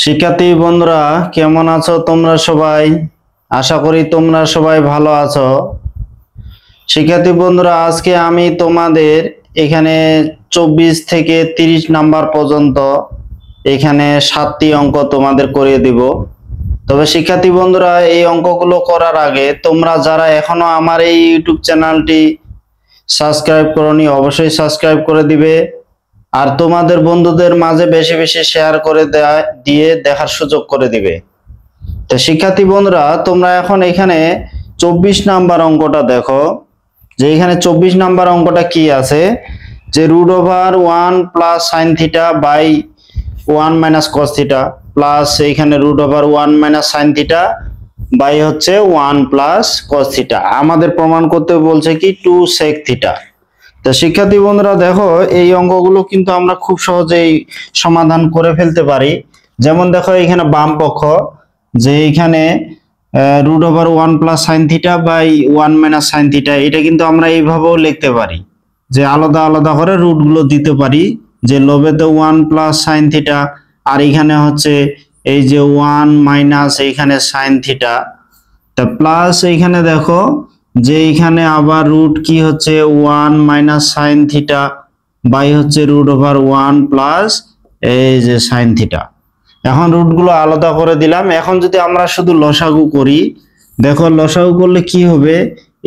শিক্ষার্থী বন্ধুরা কেমন আছো তোমরা সবাই? আশা করি তোমরা সবাই ভালো আছো। শিক্ষার্থী বন্ধুরা আজকে আমি তোমাদের এখানে 24 থেকে 30 নাম্বার পর্যন্ত এখানে 7টি অঙ্ক তোমাদের করিয়ে দিব। তবে শিক্ষার্থী বন্ধুরা এই অঙ্কগুলো করার আগে তোমরা যারা এখনো আমার এই ইউটিউব চ্যানেলটি সাবস্ক্রাইব করোনি অবশ্যই সাবস্ক্রাইব করে দিবে আর তোমাদের বন্ধুদের মাঝে বেশি বেশি শেয়ার করে দিয়ে দেখার সুযোগ করে দিবে। তো শিক্ষার্থী বন্ধুরা তোমরা এখন এখানে 24 নাম্বার অঙ্কটা দেখো, যে এখানে 24 নাম্বার অঙ্কটা কি আছে, যে √1 plus sine theta by 1 minus cos theta plus এখানে √1 মাইনাস সাইন থিটা বাই হচ্ছে 1 প্লাস কস থিটা আমাদের প্রমাণ করতে বলছে কি 2 সেক থিটা। তো শিক্ষার্থী বন্ধুরা দেখো এই অঙ্কগুলো কিন্তু আমরা খুব সহজেই সমাধান করে ফেলতে পারি। যেমন দেখো এখানে বাম পক্ষ, যে এখানে √1 plus sine theta by 1 minus sine theta, এটা কিন্তু আমরা এইভাবেও লিখতে পারি, যে আলাদা আলাদা করে রুটগুলো দিতে পারি, যে লবেতে 1 প্লাস সাইন থিটা আর এখানে হচ্ছে এই যে 1 মাইনাস এইখানে সাইন থিটা, তা প্লাস এইখানে দেখো যে এইখানে আবার রুট কি হচ্ছে 1 মাইনাস সাইন থিটা বাই হচ্ছে √1 প্লাস এই যে সাইন থিটা। এখন রুটগুলো আলাদা করে দিলাম। এখন যদি আমরা শুধু লসাগু করি, দেখো লসাগু করলে কি হবে,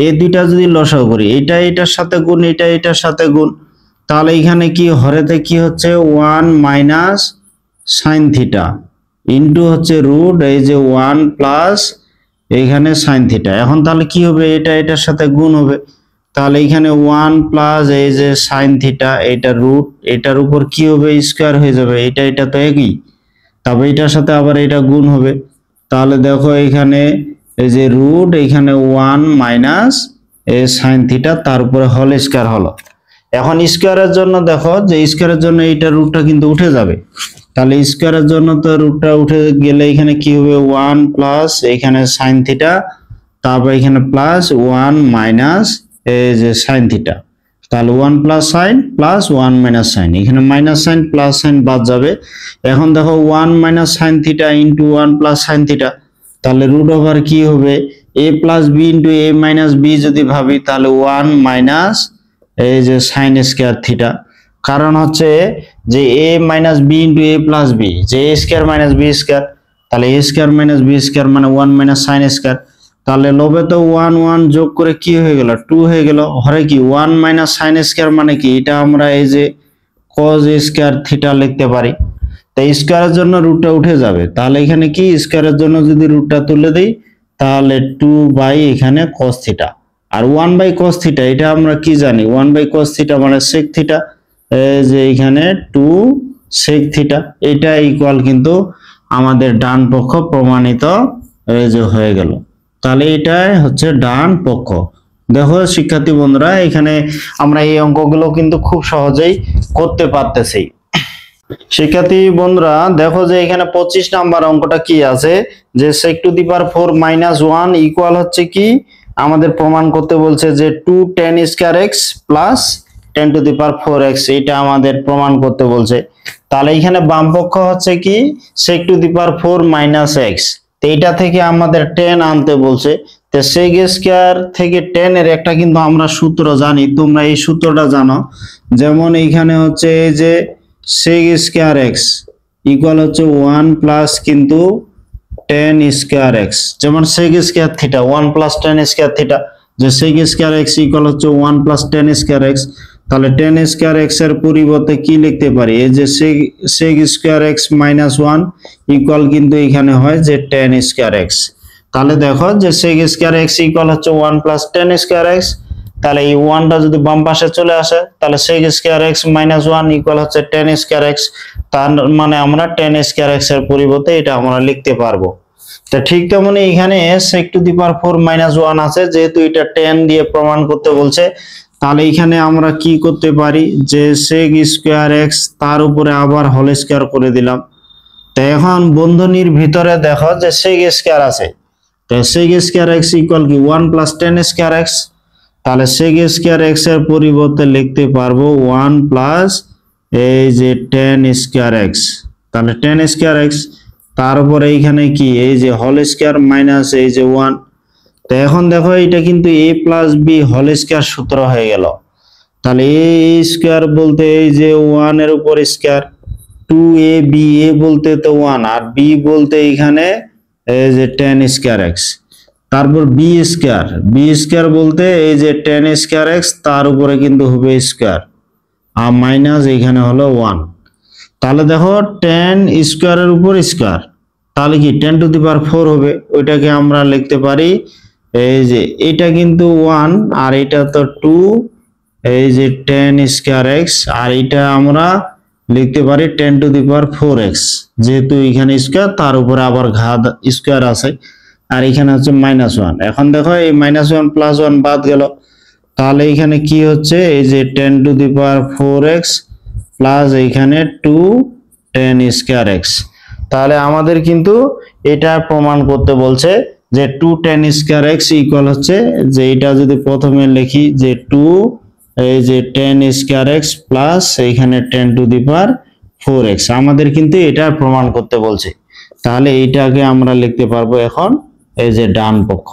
এই দুইটা যদি লসাগু করি, এটা এটার সাথে গুণ, এটা এটার সাথে গুণ, তাহলে এখানে কি হরেতে কি হচ্ছে 1 মাইনাস সাইন থিটা ইন্টু হচ্ছে রুট এই যে 1 প্লাস এইখানে সাইন থিটা। এখন তাহলে কি হবে, এটা এটার সাথে গুণ হবে, তাহলে এখানে 1 প্লাস এই যে সাইন থিটা, এটা রুট, এটার উপর কি হবে স্কয়ার হয়ে যাবে, এটা এটা তো একই, তবে এটার সাথে আবার এটা গুণ হবে, তাহলে দেখো এখানে এই যে রুট এখানে 1 মাইনাস এই সাইন থিটা তার উপরে হোল স্কয়ার হলো। এখন স্কয়ারের জন্য দেখো যে স্কয়ারের জন্য এইটা রুটটা কিন্তু উঠে যাবে, তাহলে স্কয়ারের জন্য তো রুটটা উঠে গেলে এখানে কি হবে 1 প্লাস এখানে সাইন থিটা, তারপর এখানে প্লাস 1 মাইনাস এই যে সাইন থিটা, তাহলে 1 plus sine plus 1 minus sine, এখানে মাইনাস সাইন প্লাস সাইন বাদ যাবে। এখন দেখো 1 minus sine theta into 1 plus sine theta, তাহলে রুট ওভার কি হবে a plus b into a minus b যদি ভাবি, তাহলে 1 মাইনাস এই যে সাইন স্কয়ার থিটা, কারণ হচ্ছে যে a minus b into a plus b, যে a square minus b square, তাহলে a square minus b square মানে 1 মাইনাস সাইন স্কয়ার, তাহলে লবে তো 1 1 যোগ করে কি হয়ে গেল 2 হয়ে গেল, হরে কি 1 মাইনাস সাইন স্কয়ার মানে কি, এটা আমরা এই যে cos স্কয়ার থিটা লিখতে পারি। তাই স্কয়ারের জন্য রুটটা উঠে যাবে, তাহলে এখানে কি স্কয়ারের জন্য যদি রুটটা তুলে দেই তাহলে 2 বাই এখানে cos থিটা, আর 1 বাই cos থিটা এটা আমরা কি জানি, 1 বাই cos থিটা মানে sec থিটা, এই যে এখানে 2 sec থিটা, এটা ইকুয়াল কিন্তু আমাদের ডান পক্ষ প্রমাণিত এই যে হয়ে গেল, তাহলে এটাই হচ্ছে ডান পক্ষ। দেখো শিক্ষার্থী বন্ধুরা এখানে আমরা এই অঙ্কগুলো কিন্তু খুব সহজেই করতে পারতেছি। শিক্ষার্থী বন্ধুরা দেখো যে এখানে 25 নাম্বার অঙ্কটা কি আছে, যে sec two the power 4 minus 1 equal হচ্ছে কি আমাদের প্রমাণ করতে বলছে যে 2 tan square x plus 10 two the power 4x, এটা আমাদের প্রমাণ করতে বলছে। তাহলে এখানে বাম পক্ষ হচ্ছে কি sec two the power 4 minus x, তো এটা থেকে আমাদের 10 আনতে বলছে। তো sec স্কয়ার থেকে 10 এর একটা কিন্তু আমরা সূত্র জানি, তোমরা এই সূত্রটা জানো, যেমন এইখানে হচ্ছে এই যে sec স্কয়ার x ইকুয়াল হচ্ছে 1 প্লাস কিন্তু 10 স্কয়ার x, যেমন sec square theta 1 plus 10 square theta, যে sec স্কয়ার x ইকুয়াল হচ্ছে 1 প্লাস 10 স্কয়ার x, তাহলে 10 স্কয়ার x এর পরিবর্তে কি লিখতে পারি, এই যে sec square x minus 1 equal কিন্তু এখানে হয় যে 10 স্কয়ার x, তাহলে দেখো যে sec স্কয়ার x ইকুয়াল হচ্ছে 1 প্লাস 10 স্কয়ার x, তাহলে এই 1টা যদি বাম পাশে চলে আসে তাহলে sec square x minus 1 equal হচ্ছে 10 স্কয়ার x, তার মানে আমরা 10 স্কয়ার x এর পরিবর্তে এটা আমরা লিখতে পারবো। তো ঠিক তেমনি এখানে sec two the power 4 minus 1 আছে, যেহেতু এটা 10 দিয়ে প্রমাণ করতে বলছে, তাহলে এখানে আমরা কি করতে পারি যে sec স্কয়ার x তার উপরে আবার হোল স্কয়ার করে দিলাম। তো এখন বন্ধনীর ভিতরে দেখো যে sec স্কয়ার আছে, তো sec স্কয়ার x ইকুয়াল কি 1 প্লাস 10 স্কয়ার x, তাহলে sec স্কয়ার x এর পরিবর্তে লিখতে পারবো 1 প্লাস এই যে 10 স্কয়ার x, তাহলে 10 স্কয়ার x, তারপরে এইখানে কি এই যে হোল স্কয়ার মাইনাস এই যে 1। তো এখন দেখো এটা কিন্তু a plus b whole square সূত্র হয়ে গেল। তাহলে a স্কয়ার বলতে এই যে 1 এর উপর স্কয়ার, 2ab, a বলতে তো 1 আর b বলতে এখানে এই যে tan স্কয়ার x, তারপর b স্কয়ার বলতে এই যে tan স্কয়ার x তার উপরে কিন্তু হবে স্কয়ার আর মাইনাস এখানে হলো 1। তাহলে দেখো tan স্কয়ারের উপর স্কয়ার, তাহলে কি 10 টু দি পাওয়ার 4 হবে। ওইটাকে আমরা লিখতে পারি এই যে এটা কিন্তু 1 আর এটা তো 2, এই যে tan স্কয়ার x আর এটা আমরা লিখতে পারি 10 টু দি পাওয়ার 4x, যেহেতু এখানে স্কয়ার তার উপরে আবার ঘাত স্কয়ার আছে আর এখানে হচ্ছে -1। এখন দেখো এই -1 প্লাস 1 বাদ গেল, তাহলে এখানে কি হচ্ছে এই যে 10 two the power 4x plus এইখানে 2 tan স্কয়ার x। তাহলে আমাদের কিন্তু এটা প্রমাণ করতে বলছে যে 2 tan স্কয়ার x ইকুয়াল হচ্ছে যে এটা যদি প্রথমে লিখি যে 2 এই যে tan স্কয়ার x প্লাস এইখানে 10 টু দি পাওয়ার 4x, আমাদের কিন্তু এটা প্রমাণ করতে বলছে। তাহলে এইটাকে আমরা লিখতে পারবো এখন এই যে ডান পক্ষ।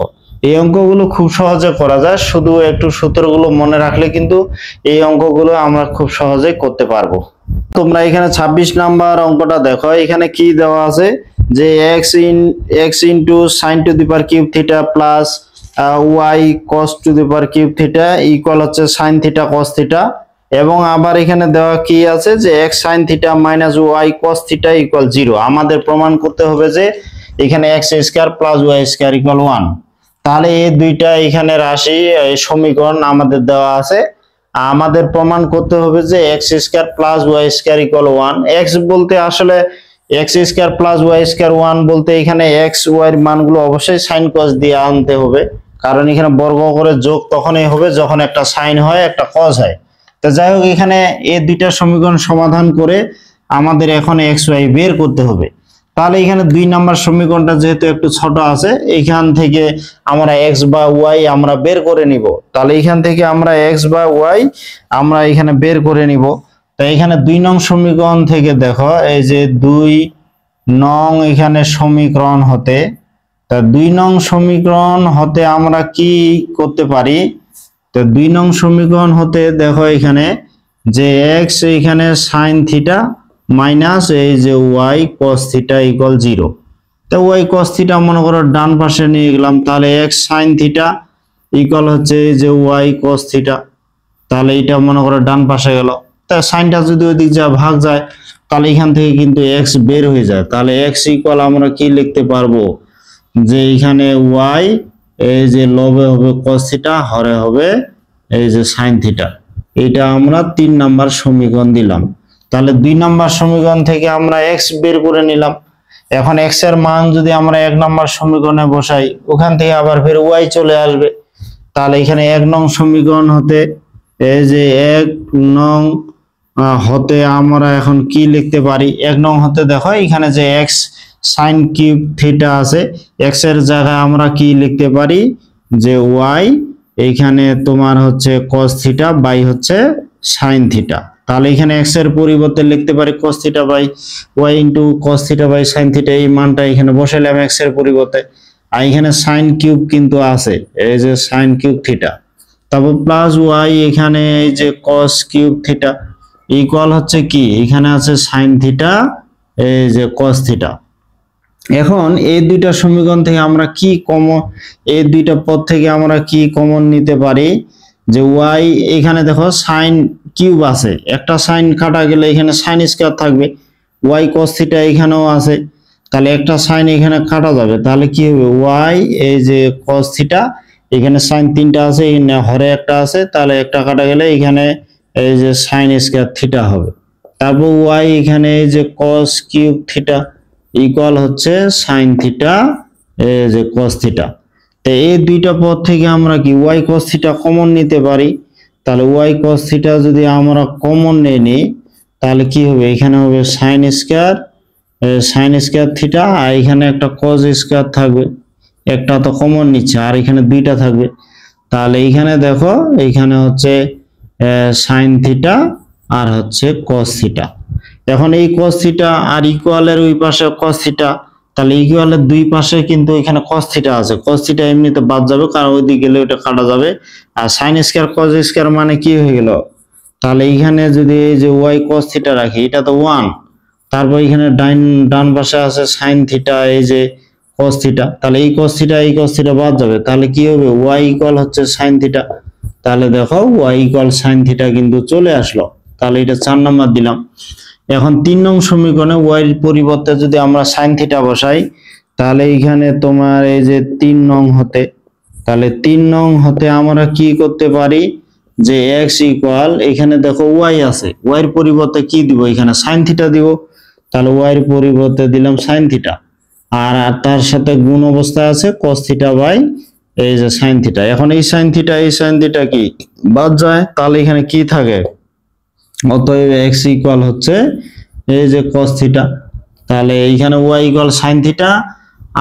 এই অঙ্কগুলো খুব সহজে করা যায়, শুধু একটু সূত্রগুলো মনে রাখলে কিন্তু এই অঙ্কগুলো আমরা খুব সহজে করতে পারবো। তোমরা এখানে 26 নাম্বার অঙ্কটা দেখো, এখানে কি দেওয়া আছে যে x into sin to the power cube theta plus y cos to the power cube theta equal হচ্ছে sin থিটা cos থিটা, এবং আবার এখানে দেওয়া কি আছে যে x sin theta minus y cos theta equal 0। আমাদের প্রমাণ করতে হবে যে এখানে x square plus y square equal 1। তাহলে এই দুইটা এখানে রাশি এই সমীকরণ আমাদের দেওয়া আছে, আমাদের প্রমাণ করতে হবে যে x square plus y square equal 1। x বলতে আসলে x square plus y square 1 বলতে এখানে x y এর মানগুলো অবশ্যই sin cos দিয়ে আনতে হবে, কারণ এখানে বর্গ করে যোগ তখনই হবে যখন একটা sin হয় একটা cos হয়। তো যাই হোক এখানে এই দুইটা সমীকরণ সমাধান করে আমাদের এখন x y বের করতে হবে। তাহলে এখানে 2 নাম্বার সমীকরণটা যেহেতু একটু ছোট আছে, এখান থেকে আমরা x বা y আমরা বের করে নিব। তাহলে এখান থেকে আমরা x বা y আমরা এখানে বের করে নিব। তো এখানে 2 নং সমীকরণ থেকে দেখো এই যে 2 নং এখানে সমীকরণ হতে, তা 2 নং সমীকরণ হতে আমরা কি করতে পারি, তো 2 নং সমীকরণ হতে দেখো এখানে যে x এখানে sin থিটা মাইনাস এই যে y cos থিটা ইকুয়াল 0। তো y cos থিটা মনে করো ডান পাশে নিয়ে গেলাম, তাহলে x sin থিটা ইকুয়াল হচ্ছে এই যে y cos থিটা, তাহলে এটা মনে করো ডান পাশে গেল। তা সাইনটা যদি ওইদিক যা ভাগ যায় তাহলে এখান থেকে কিন্তু x বের হয়ে যায়। তাহলে x ইকুয়াল আমরা কি লিখতে পারবো যে এখানে y এই যে লবে হবে cos থিটা, হরে হবে এই যে sin থিটা। এটা আমরা 3 নাম্বার সমীকরণ দিলাম। তাহলে 2 নাম্বার সমীকরণ থেকে আমরা x বের করে নিলাম। এখন x এর মান যদি আমরা 1 নাম্বার সমীকরণে বসাই ওখান থেকে আবার ফের y চলে আসবে। তাহলে এখানে 1 নং সমীকরণ হতে এই যে 1 নং হতে আমরা এখন কি লিখতে পারি, 1 নং হতে দেখো এখানে যে x sin কিউব থিটা আছে, x এর জায়গায় আমরা কি লিখতে পারি যে y এইখানে তোমার হচ্ছে cos থিটা বাই হচ্ছে sin থিটা। তাহলে এখানে x এর পরিবর্তে লিখতে পারি cos theta by y into cos theta by sin থিটা, এই মানটা এখানে বসাইলাম x এর পরিবর্তে। আর এখানে sin কিউব কিন্তু আছে এই যে sin কিউব থিটা, তারপর প্লাস y এখানে এই যে cos কিউব থিটা ইকুয়াল হচ্ছে কি এখানে আছে sin থিটা এই যে cos থিটা। এখন এই দুইটা সমীকরণ থেকে আমরা কি কমন, এই দুইটা পদ থেকে আমরা কি কমন নিতে পারি যে y এখানে দেখো sin কিউব আছে, একটা sin কাটা গেলে এখানে sin স্কয়ার থাকবে, y cos থিটা এখানেও আছে, তাহলে একটা sin এখানে কাটা যাবে, তাহলে কি হবে y এই যে cos থিটা এখানে sin 3টা আছে, এখানে হরে একটা আছে, তাহলে একটা কাটা গেলে এখানে এই যে sin স্কয়ার থিটা হবে। তারপর y এখানে এই যে cos কিউব থিটা ইকুয়াল হচ্ছে sin থিটা এই যে cos থিটা। তো এই দুইটা পদ থেকে আমরা কি y cos থিটা কমন নিতে পারি। তাহলে y cos থিটা যদি আমরা কমন নিই তাহলে কি হবে এখানে হবে sin স্কয়ার থিটা আর এখানে একটা cos স্কয়ার থাকবে, একটা তো কমন নিচ্ছে আর এখানে দুইটা থাকবে। তাহলে এখানে দেখো এখানে হচ্ছে sin থিটা আর হচ্ছে cos থিটা। এখন এই cos থিটা আর ইকুয়ালের ওই পাশে cos থিটা, তাহলে ইকুয়ালের দুই পাশে কিন্তু এখানে cos থিটা আছে, cos থিটা এমনিতে বাদ যাবে কারণ ওই দিকে গেলে ওটা কাটা যাবে। আর sin স্কয়ার cos স্কয়ার মানে কি হয়ে গেল, তাহলে এখানে যদি এই যে y cos থিটা রাখি এটা তো 1, তারপর এখানে ডান পাশে আছে sin থিটা এই যে cos থিটা, তাহলে এই cos থিটা বাদ যাবে, তাহলে কি হবে y ইকুয়াল হচ্ছে sin থিটা। তাহলে দেখো y ইকুয়াল sin থিটা কিন্তু চলে আসলো, তাহলে এটা 4 নাম্বার দিলাম। এখন 3 নং সমীকরণে y এর পরিবর্তে যদি আমরা sin থিটা বসাই তাহলে এখানে তোমার এই যে 3 নং হতে, তাহলে 3 নং হতে আমরা কি করতে পারি যে x ইকুয়াল এখানে দেখো y আছে, y এর পরিবর্তে কি দিব এখানে sin থিটা দিব, তাহলে y এর পরিবর্তে দিলাম sin থিটা, আর তার সাথে গুণ অবস্থায় আছে cos থিটা বাই এই যে sin থিটা। এখন এই sin থিটা কি বাদ যায়, তাহলে এখানে কি থাকে, অতএব x ইকুয়াল হচ্ছে এই যে cos থিটা, তাহলে এইখানে y ইকুয়াল sin থিটা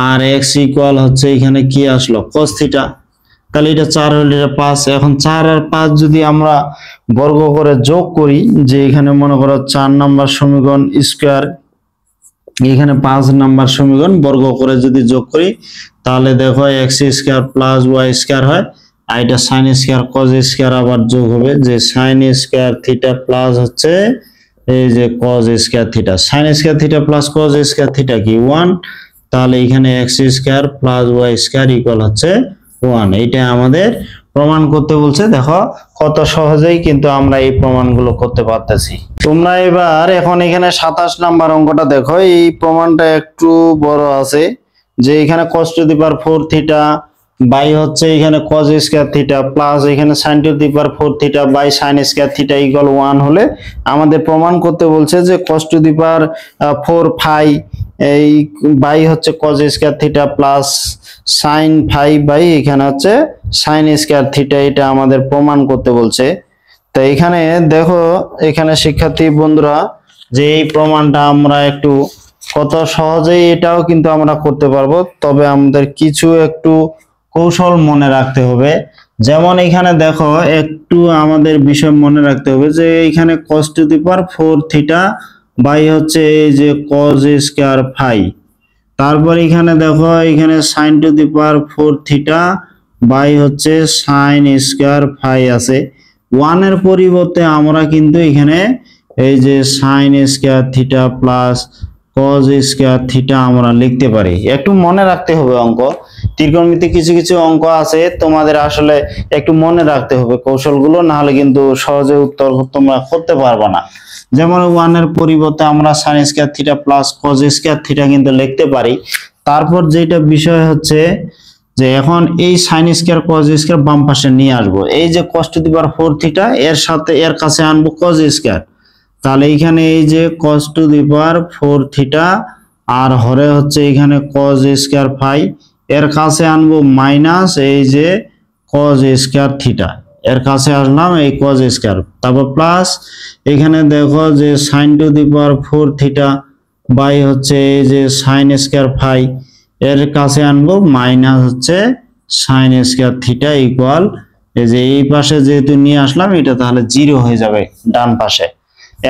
আর x ইকুয়াল হচ্ছে এখানে কি আসলো cos থিটা, তাহলে এটা 4 হলে এটা 5। এখন 4 আর 5 যদি আমরা বর্গ করে যোগ করি, যে এখানে মনে করো 4 নাম্বার সমীকরণ স্কয়ার, এখানে 5 নাম্বার সমীকরণ বর্গ করে যদি যোগ করি তাহলে দেখো x square plus y square হয়, আর এটা sin স্কয়ার cos স্কয়ার আবার যোগ হবে যে sin স্কয়ার থিটা প্লাস হচ্ছে এই যে cos square theta, sin square theta plus cos square theta কি 1, তাহলে এখানে x square plus y square equal হচ্ছে 1। এইটা আমাদের প্রমাণ করতে বলছে, দেখো কত সহজেই কিন্তু আমরা এই প্রমাণগুলো করতে পারতেছি। তোমরা এবার এখন এখানে 27 নাম্বার অঙ্কটা দেখো, এই প্রমাণটা একটু বড় আছে, যে এখানে cos to the power 4 theta by হচ্ছে এখানে cos স্কয়ার থিটা প্লাস এখানে sin to the power 4 theta by sin square theta equal 1 হলে আমাদের প্রমাণ করতে বলছে যে cos to the power 4 phi এই বাই হচ্ছে cos square theta plus sin phi by এখানে হচ্ছে sin স্কয়ার থিটা, এটা আমাদের প্রমাণ করতে বলছে। তো এখানে দেখো এখানে শিক্ষার্থী বন্ধুরা যে এই প্রমাণটা আমরা একটু কত সহজেই এটাও কিন্তু আমরা করতে পারবো, তবে আমাদের কিছু একটু কৌশল মনে রাখতে হবে। যেমন এখানে দেখো একটু আমাদের বিষয় মনে রাখতে হবে যে এখানে cos to the power 4 theta by হচ্ছে এই যে cos স্কয়ার ফাই, তারপর এখানে দেখো এখানে sin to the power 4 theta by হচ্ছে sin স্কয়ার ফাই আছে, 1 এর পরিবর্তে আমরা কিন্তু এখানে এই যে sin square theta plus cos square theta আমরা লিখতে পারি। একটু মনে রাখতে হবে অঙ্ক, ত্রিকোণমিতি কিছু কিছু অঙ্ক আছে তোমাদের আসলে একটু মনে রাখতে হবে কৌশলগুলো, না হলে কিন্তু সহজে উত্তর তোমরা করতে পারবে না। যেমন 1 এর পরিবর্তে আমরা sin square theta plus cos square theta কিন্তু লিখতে পারি। তারপর যেটা বিষয় হচ্ছে যে এখন এই sin স্কয়ার cos স্কয়ার বাম পাশে নিয়ে আসবো, এই যে cos to the power 4 theta এর সাথে এর কাছে আনবো cos স্কয়ার, তাহলে এখানে এই যে cos to the power 4 theta আর হরে হচ্ছে এখানে cos স্কয়ার ফাই, এর কাছে আনবো মাইনাস এই যে cos স্কয়ার থিটা, এর কাছে আসলাম এই cos স্কয়ার, তারপর প্লাস এখানে দেখো যে sin to the power 4 theta by হচ্ছে এই যে sin স্কয়ার ফাই, এর কাছে আনবো মাইনাস হচ্ছে sin স্কয়ার থিটা ইকুয়াল এই যে এই পাশে যেহেতু নিয়ে আসলাম এটা তাহলে 0 হয়ে যাবে ডান পাশে।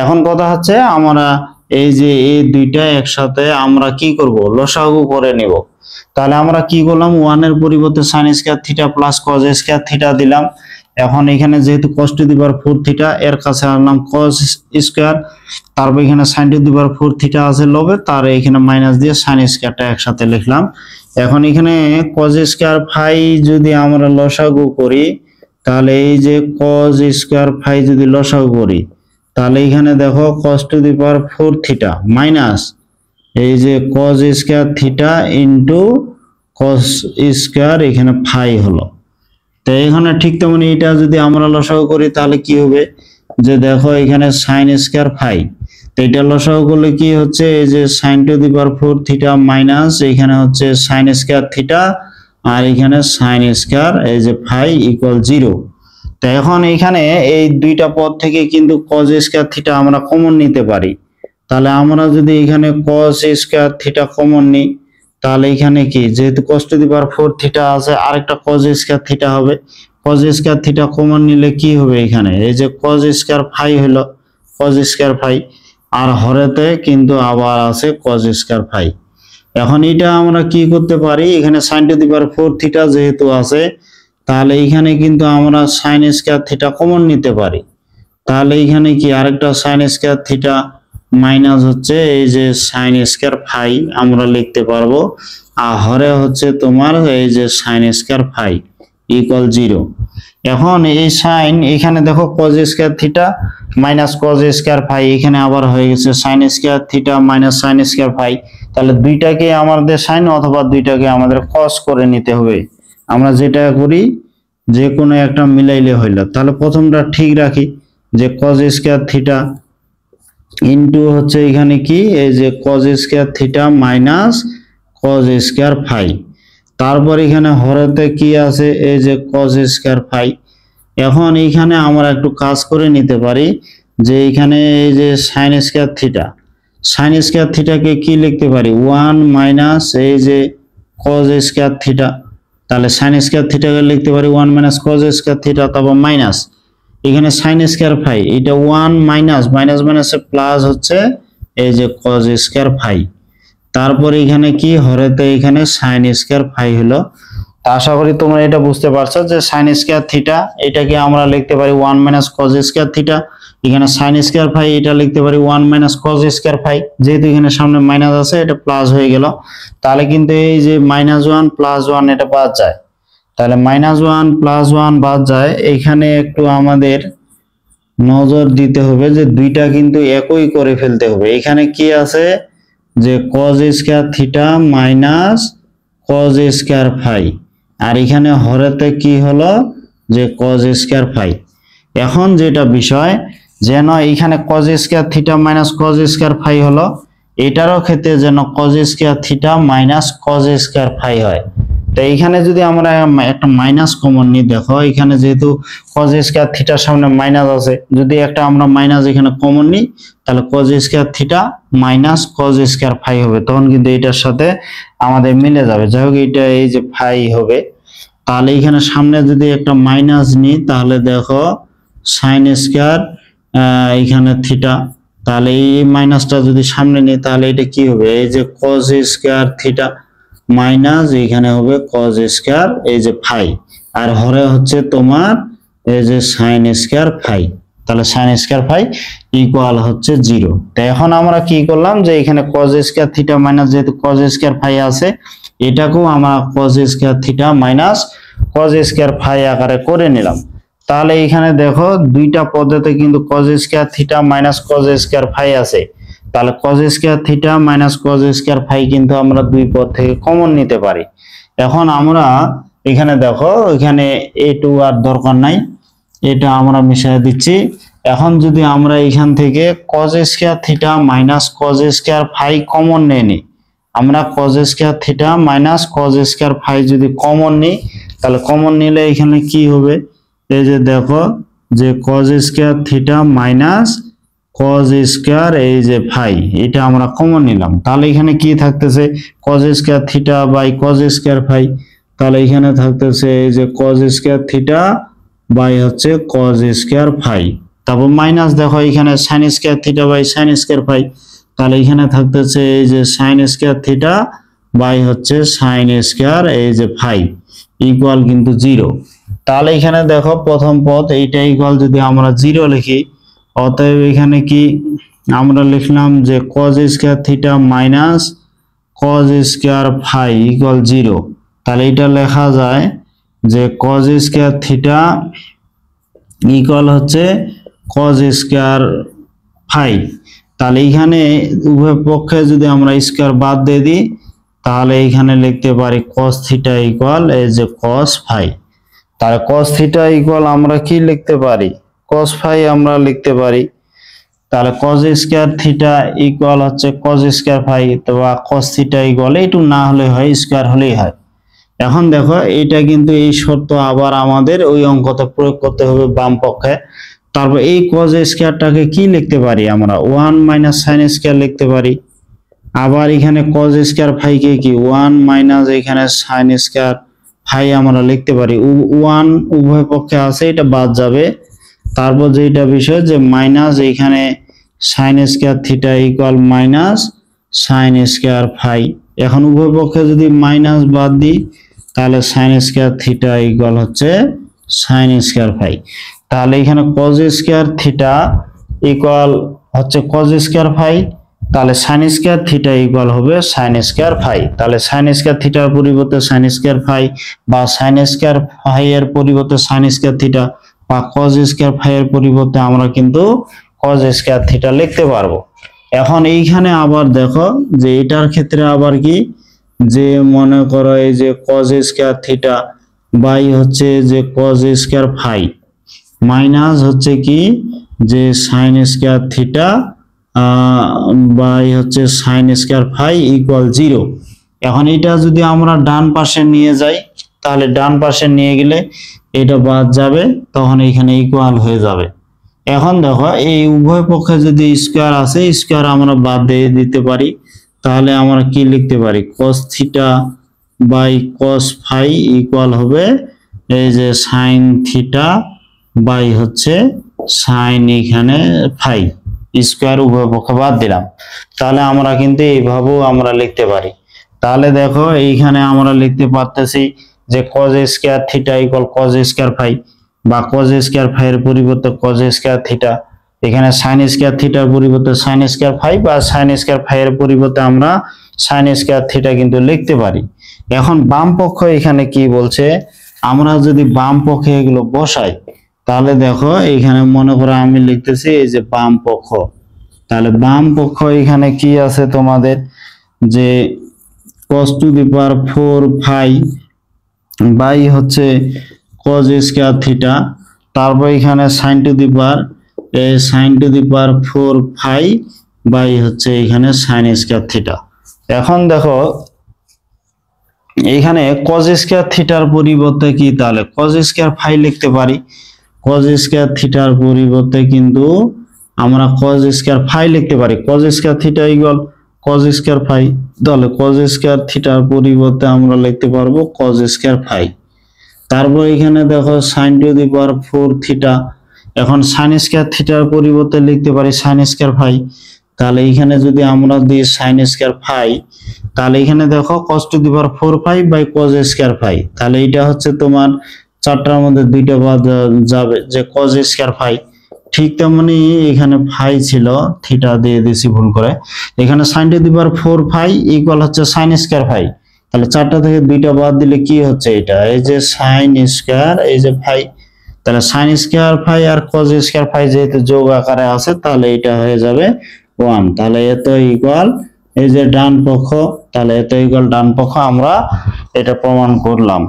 এখন কথা হচ্ছে আমরা এই যে এই দুইটা একসাথে আমরা কি করব লসাগু করে নেব, তাহলে আমরা কি করলাম 1 এর পরিবর্তে sin square theta plus cos square theta দিলাম, এখন এখানে যেহেতু cos to the power 4 theta এর কাছে আনলাম cos স্কয়ার, তারপর এখানে sin to the power 4 theta আছে লবে, তার এখানে মাইনাস দিয়ে sin স্কয়ারটা একসাথে লিখলাম। এখন এখানে cos স্কয়ার ফাই যদি আমরা লসাগু করি তাহলে এই যে cos স্কয়ার ফাই যদি লসাগু করি তাহলে এখানে দেখো cos to the power 4 theta minus এই যে cos square theta into cos square এখানে ফাই হলো। তো এখানে ঠিক তেমনি এটা যদি আমরা লসাগু করি তাহলে কি হবে যে দেখো এখানে sin স্কয়ার ফাই, তো এটা লসাগু করলে কি হচ্ছে এই যে sin to the power 4 theta minus এখানে হচ্ছে sin স্কয়ার থিটা আর এখানে sin স্কয়ার এই যে ফাই ইকুয়াল 0। তো এখন এখানে এই দুইটা পদ থেকে কিন্তু cos স্কয়ার থিটা আমরা কমন নিতে পারি, তাহলে আমরা যদি এখানে cos স্কয়ার থিটা কমন নিই তাহলে এখানে কি যেহেতু cos to the power 4 theta আছে আরেকটা cos স্কয়ার থিটা হবে, cos স্কয়ার থিটা কমন নিলে কি হবে এখানে এই যে cos স্কয়ার ফাই হলো cos স্কয়ার ফাই আর হরেতে কিন্তু আবার আছে cos স্কয়ার ফাই। এখন এটা আমরা কি করতে পারি, এখানে sin to the power 4 theta যেহেতু আছে, তাহলে এখানে কিন্তু আমরা sin স্কয়ার থিটা কমন নিতে পারি। তাহলে এখানে কি আরেকটা sin স্কয়ার থিটা মাইনাস হচ্ছে এই যে sin স্কয়ার ফাই আমরা লিখতে পারবো, আর হরে হচ্ছে তোমার এই যে sin স্কয়ার ফাই ইকুয়াল 0। এখন এই sin এখানে দেখো cos square theta minus cos square phi, এখানে আবার হয়ে গেছে sin square theta minus sin square phi. তাহলে দুইটাকে আমাদের sin অথবা দুইটাকে আমাদের cos করে নিতে হবে। আমরা যেটা করি যে কোনো একটা মিলাইলে হইল। তাহলে প্রথমটা ঠিক রাখি যে cos স্কয়ার থিটা ইনটু হচ্ছে এখানে কি এই যে cos square theta minus cos square phi, তারপর এখানে হরেতে কি আছে এই যে cos স্কয়ার ফাই। এখন এখানে আমরা একটু কাজ করে নিতে পারি যে এখানে এই যে sin স্কয়ার থিটাকে কি লিখতে পারি 1 মাইনাস এই যে cos স্কয়ার থিটা। তাহলে sin স্কয়ার থিটাকে লিখতে পারি 1 মাইনাস cos স্কয়ার থিটা, তারপর মাইনাস এখানে sin স্কয়ার ফাই, এটা 1 মাইনাস মাইনাস মাইনাসে প্লাস হচ্ছে এই যে cos স্কয়ার ফাই। তারপর এখানে কি হরেতে এখানে sin স্কয়ার ফাই হলো। তা আশা করি তোমরা এটা বুঝতে পারছো যে sin স্কয়ার থিটা এটাকে আমরা লিখতে পারি 1 মাইনাস cos স্কয়ার থিটা, এখানে sin স্কয়ার ফাই এটা লিখতে পারি 1 মাইনাস cos স্কয়ার ফাই, যেহেতু এখানে সামনে মাইনাস আছে এটা প্লাস হয়ে গেল। তাহলে কিন্তু এই যে -1 + 1 এটা বাদ যায়, তাহলে -1 + 1 বাদ যায়। এখানে একটু আমাদের নজর দিতে হবে যে দুইটা কিন্তু একই করে ফেলতে হবে। এখানে কি আছে যে cos square theta minus cos square phi, আর এখানে হরেতে কি হলো যে cos স্কয়ার ফাই। এখন যেটা বিষয় যেন এখানে cos square theta minus cos square phi হলো, এটারও ক্ষেত্রে যেন cos square theta minus cos square phi হয়। তো এখানে যদি আমরা একটা মাইনাস কমন নিই, দেখো এখানে যেহেতু cos স্কয়ার থিটার সামনে মাইনাস আছে, যদি একটা আমরা মাইনাস এখানে কমন নিই তাহলে cos square theta minus cos square phi হবে, তখন কিন্তু এটার সাথে আমাদের মিলে যাবে। যাই হোক এটা এই যে ফাই হবে, তাহলে এখানে সামনে যদি একটা মাইনাস নিই তাহলে দেখো sin স্কয়ার এখানে থিটা, তাহলে এই মাইনাসটা যদি সামনে নিই তাহলে এটা কি হবে এই যে cos স্কয়ার থিটা মাইনাস এখানে হবে cos স্কয়ার এই যে ফাই, আর হরে হচ্ছে তোমার এই যে sin স্কয়ার ফাই। তাহলে sin স্কয়ার ফাই ইকুয়াল হচ্ছে 0। তো এখন আমরা কি করলাম যে এখানে cos স্কয়ার থিটা মাইনাস যেহেতু cos স্কয়ার ফাই আছে, এটাকেও আমরা cos square theta minus cos square phi আকারে করে নিলাম। তাহলে এখানে দেখো দুইটা পদ্ধতিতে কিন্তু cos square theta minus cos square phi আছে, তাহলে cos square theta minus cos square phi কিন্তু আমরা দুই পদ থেকে কমন নিতে পারি। এখন আমরা এখানে দেখো এখানে a2 আর দরকার নাই, এটা আমরা মিশিয়ে দিচ্ছি। এখন যদি আমরা এখান থেকে cos square theta minus cos square phi common নিই, আমরা cos square theta minus cos square phi যদি কমন নিই তাহলে কমন নিলে এখানে কি হবে এই যে দেখো যে cos square theta minus cos square এই যে ফাই, এটা আমরা কমন নিলাম। তাহলে এখানে কি থাকতেছে cos square theta by cos square phi, তাহলে এখানে থাকতেছে এই যে cos স্কয়ার থিটা বাই হচ্ছে cos স্কয়ার ফাই, তারপর মাইনাস দেখো এখানে sin square theta by sin square phi, তাহলে এখানে থাকতেছে এই যে sin স্কয়ার থিটা বাই হচ্ছে sin স্কয়ার এই যে ফাই ইকুয়াল কিন্তু 0। তাহলে এখানে দেখো প্রথম পদ এইটা ইকুয়াল যদি আমরা 0 লিখি, অতএব এখানে কি আমরা লিখলাম যে cos square theta minus cos square phi equal 0। তাহলে এটা লেখা যায় যে cos স্কয়ার থিটা ইকুয়াল হচ্ছে cos স্কয়ার ফাই। তাহলে এখানে উভয় পক্ষে যদি আমরা স্কয়ার বাদ দিয়ে দিই তাহলে এখানে লিখতে পারি cos থিটা ইকুয়াল এই যে cos ফাই। তাহলে cos থিটা ইকুয়াল আমরা কি লিখতে পারি cos ফাই আমরা লিখতে পারি। তাহলে cos স্কয়ার থিটা ইকুয়াল হচ্ছে cos স্কয়ার ফাই, অথবা cos থিটা ইকুয়াল এইটু না হলে হয় স্কয়ার হলেই হয়। এখন দেখো এটা কিন্তু এই শর্ত আবার আমাদের ওই অঙ্কতে প্রয়োগ করতে হবে বাম পক্ষে। তারপর এই cos স্কয়ারটাকে কি লিখতে পারি আমরা 1 মাইনাস sin স্কয়ার লিখতে পারি। আবার এখানে cos স্কয়ার ফাই কে কি 1 মাইনাস এখানে sin স্কয়ার ফাই আমরা লিখতে পারি। 1 উভয় পক্ষে আছে, এটা বাদ যাবে। তারপর যেটা বিষয় যে মাইনাস এখানে sin square theta equal minus sin square phi, এখন উভয় পক্ষে যদি মাইনাস বাদ দিই তাহলে সাইন স্কয়ার থিটা ইকুয়াল হচ্ছে সাইন স্কয়ার ফাই। তাহলে এখানে কজ স্কয়ার থিটা ইকুয়াল হচ্ছে কজ স্কয়ার ফাই, তাহলে সাইন স্কয়ার থিটা ইকুয়াল হবে সাইন স্কয়ার ফাই। তাহলে সাইন স্কয়ার থিটার পরিবর্তে সাইন স্কয়ার ফাই, বা সাইন স্কয়ার ফাই এর পরিবর্তে সাইন স্কয়ার থিটা, বা কজ স্কয়ার ফাই এর পরিবর্তে আমরা কিন্তু কজ স্কয়ার থিটা লিখতে পারবো। এখন এইখানে আবার দেখো যে এটার ক্ষেত্রে আবার কি, যে মনে করো এই যে কজ স্কয়ার থিটা বাই হচ্ছে যে কজ স্কয়ার ফাই মাইনাস হচ্ছে কি যে সাইন স্কয়ার থিটা বাই হচ্ছে সাইন স্কয়ার ফাই ইকুয়াল 0। এখন এটা যদি আমরা ডান পাশে নিয়ে যাই তাহলে ডান পাশে নিয়ে গেলে এটা বাদ যাবে, তখন এখানে ইকুয়াল হয়ে যাবে। এখন দেখো এই উভয় পক্ষে যদি স্কয়ার আছে, স্কয়ার আমরা বাদ দিয়ে দিতে পারি, তাহলে আমরা কি লিখতে পারি, cos theta by cos phi equal হবে এই যে সাইন থিটা বাই হচ্ছে সাইন এখানে ফাই, স্কয়ার উভয় পক্ষে বাদ দিলাম। তাহলে আমরা কিন্তু এইভাবেও আমরা লিখতে পারি। তাহলে দেখো এইখানে আমরা লিখতে পারতেছি যে cos square theta equal cos square phi, বা cos স্কয়ার ফাই এর পরিবর্তে cos স্কয়ার থিটা, এখানে sin স্কয়ার থিটার পরিবর্তে sin স্কয়ার ফাই, বা sin স্কয়ার ফাই এর পরিবর্তে আমরা sin স্কয়ার থিটা কিন্তু লিখতে পারি। এখন বাম পক্ষ এখানে কি বলছে, আমরা যদি বাম পক্ষে এগুলো বসাই তাহলে দেখো এখানে মনে করো আমি লিখতেছি এই যে বাম পক্ষ, তাহলে বাম পক্ষ এখানে কি আছে তোমাদের, যে cos to the power 4 phi by হচ্ছে cos স্কয়ার থিটা, তারপর এখানে sin to the power sin to the power 4 phi by হচ্ছে এখানে sin স্কয়ার থিটা। এখন দেখো এখানে cos স্কয়ার থিটার পরিবর্তে কি, তাহলে cos স্কয়ার ফাই লিখতে পারি, cos স্কয়ার থিটার পরিবর্তে কিন্তু আমরা cos স্কয়ার ফাই লিখতে পারি, cos square theta equal cos square phi, তাহলে cos স্কয়ার থিটার পরিবর্তে আমরা লিখতে পারবো cos স্কয়ার ফাই। তারপর এখানে দেখো sin to the power 4 theta, এখন sin স্কয়ার থিটার পরিবর্তে লিখতে পারি sin স্কয়ার ফাই, তাহলে এখানে যদি আমরা দিই sin স্কয়ার ফাই, তাহলে এখানে দেখো cos to the power 4 phi by cos square phi, তাহলে এটা হচ্ছে তোমার চারটার মধ্যে দুইটা বাদ যাবে যে cos স্কয়ার ফাই। ঠিক তেমনি এখানে ফাই ছিল, থিটা দিয়ে দিয়েছি ভুল করে, এখানে sin to the power 4 phi equal হচ্ছে sin স্কয়ার ফাই, তাহলে চারটা থেকে দুইটা বাদ দিলে কি হচ্ছে, এটা এই যে sin স্কয়ার এই যে ফাই, তাহলে sin স্কয়ার ফাই আর cos স্কয়ার ফাই যেহেতু যোগ আকারে আছে তাহলে এটা হয়ে যাবে 1, তাহলে এত ইকুয়াল এই যে ডান পক্ষ, তাহলে এত ইকুয়াল ডান পক্ষ, আমরা এটা প্রমাণ করলাম।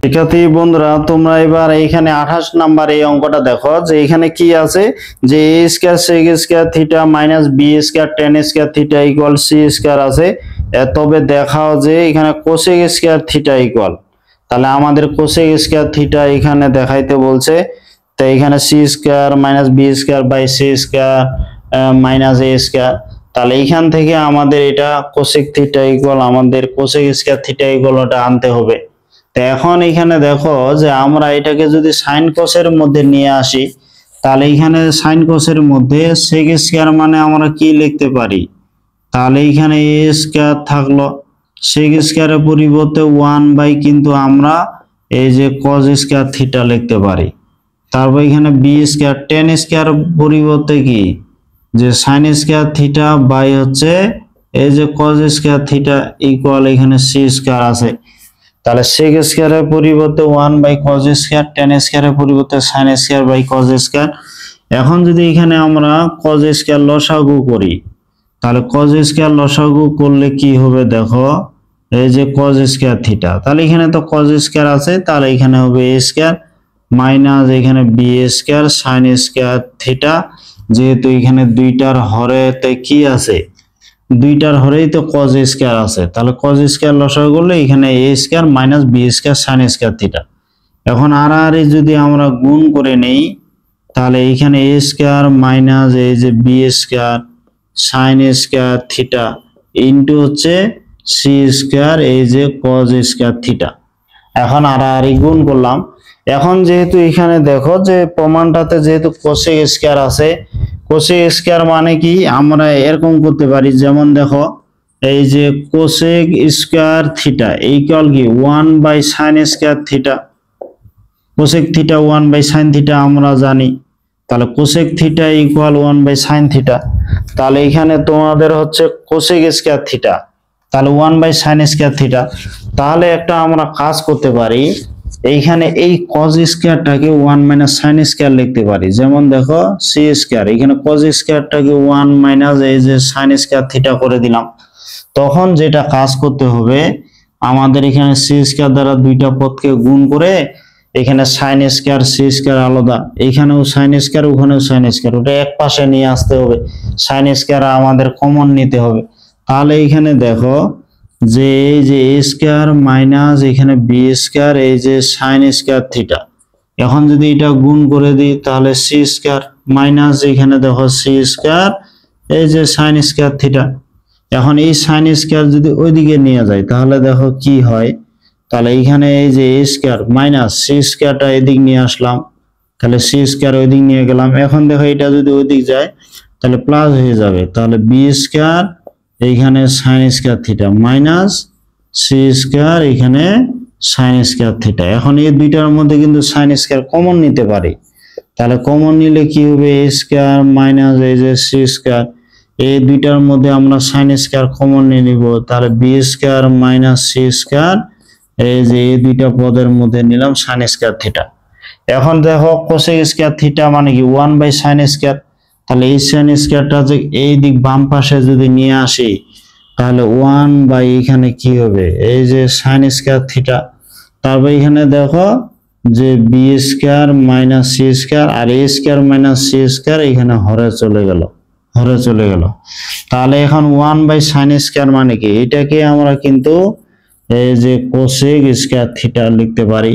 শিক্ষার্থী বন্ধুরা তোমরা এবার এখানে 28 নাম্বার এই অঙ্কটা দেখো, যে এখানে কি আছে, যে a square sec square theta minus b square tan square theta equal c square আছে, তবে দেখাও যে এখানে cosec স্কয়ার থিটা ইকুয়াল, তাহলে আমাদের cosec স্কয়ার থিটা এখানে দেখাইতে বলছে, তো এখানে c square minus b square by c square minus a square, তাহলে এখান থেকে আমাদের এটা cosec থিটা ইকুয়াল আমাদের cosec স্কয়ার থিটা ইকুয়াল ওটা আনতে হবে। তো এখন এখানে দেখো যে আমরা এটাকে যদি sin cos এর মধ্যে নিয়ে আসি, তাহলে এখানে sin cos এর মধ্যে sec স্কয়ার মানে আমরা কি লিখতে পারি, তাহলে এখানে a স্কয়ার থাকলো, sec স্কয়ারের পরিবর্তে 1 বাই কিন্তু আমরা এই যে cos স্কয়ার থিটা লিখতে পারি, তারপর এখানে b স্কয়ার tan স্কয়ার পরিবর্তে কি যে sin স্কয়ার থিটা বাই হচ্ছে এই যে cos স্কয়ার থিটা ইকুয়াল এখানে c স্কয়ার আছে, তাহলে sec স্কয়ারের পরিবর্তে 1 বাই cos স্কয়ার, tan স্কয়ারের পরিবর্তে sin square by cos square. এখন যদি এখানে আমরা cos স্কয়ার লসাগু করি, তাহলে cos স্কয়ার লসাগু করলে কি হবে দেখো, এই যে cos স্কয়ার থিটা, তাহলে এখানে তো cos স্কয়ার আছে, তাহলে এখানে হবে a স্কয়ার মাইনাস এখানে b square sin square theta, যেহেতু এখানে দুইটার হরেতে কি আছে, দুইটার হরেই তো cos স্কয়ার আছে, তাহলে cos স্কয়ার লসাগু করলে এখানে a square minus b square sin square theta. এখন আর যদি আমরা গুণ করে নেই, তাহলে এখানে a স্কয়ার মাইনাস এই যে b square sin square theta into হচ্ছে c স্কয়ার এই যে cos স্কয়ার থিটা। এখন আর গুণ করলাম, এখন যেহেতু এখানে দেখো যে প্রমাণটাতে যেহেতু cosec স্কয়ার আছে, cosec স্কয়ার মানে কি আমরা এরকম করতে পারি, যেমন দেখো এই যে কোসেক স্কয়ার থিটা ইকুয়াল কি 1/sin square theta. Cosec theta 1/sin theta আমরা জানি, তাহলে cosec theta equal 1/sin theta. তাহলে এখানে তোমাদের হচ্ছে কোসেক স্কয়ার থিটা, তাহলে 1/sin স্কয়ার থিটা। তাহলে একটা আমরা কাজ করতে পারি, এইখানে এই cos স্কয়ারটাকে 1 - sin স্কয়ার লিখতে পারি। যেমন দেখো c স্কয়ার, এখানে cos স্কয়ারটাকে 1 - এই যে sin স্কয়ার থিটা করে দিলাম। তখন যেটা কাজ করতে হবে, আমাদের এখানে c স্কয়ার দ্বারা দুইটা পদকে গুণ করে এখানে sin স্কয়ার c স্কয়ার আলাদা, এখানেও sin স্কয়ার ওখানেও sin স্কয়ার, ওটা এক পাশে নিয়ে আসতে হবে। sin স্কয়ার আমাদের কমন নিতে হবে। তাহলে এখানে দেখো যে এই যে a স্কয়ার মাইনাস এখানে b স্কয়ার, এই যে sin স্কয়ার থিটা, এখন যদি এটা গুণ করে দিই তাহলে c স্কয়ার মাইনাস এখানে দেখো c স্কয়ার, এই যে sin স্কয়ার থিটা। এখন এই sin স্কয়ার যদি ওইদিকে নিয়ে যায় তাহলে দেখো কি হয়, তাহলে এখানে এই যে a স্কয়ার মাইনাস c স্কয়ারটা এদিক নিয়ে আসলাম, তাহলে c স্কয়ার ওইদিক নিয়ে গেলাম। এখন দেখো এটা যদি ওইদিক যায় তাহলে প্লাস হয়ে যাবে, তাহলে b স্কয়ার এইখানে sin square theta minus c square এখানে sin স্কয়ার থিটা। এখন এই দুইটার মধ্যে কিন্তু sin স্কয়ার কমন নিতে পারি, তাহলে কমন নিলে কি হবে, a স্কয়ার মাইনাস এই যে c স্কয়ার, এই দুইটার মধ্যে আমরা sin স্কয়ার কমন নিয়ে নিব, তাহলে b square minus c square, এই যে এই দুইটা পদের মধ্যে নিলাম sin স্কয়ার থিটা। এখন দেখো cosec স্কয়ার থিটা মানে কি 1/sin স্কয়ার, তাহলে এই sin স্কয়ারটা যে এই দিক বাম পাশে যদি নিয়ে আসি তাহলে 1 এখানে কি হবে, এই যে sin স্কয়ার থিটা। তারপর এখানে দেখো যে b square minus c square আর a square minus c square এখানে হরে চলে গেল, হরে চলে গেল। তাহলে এখন 1/sin স্কয়ার মানে কি, এটাকে আমরা কিন্তু এই যে কোসেক স্কয়ার থিটা লিখতে পারি।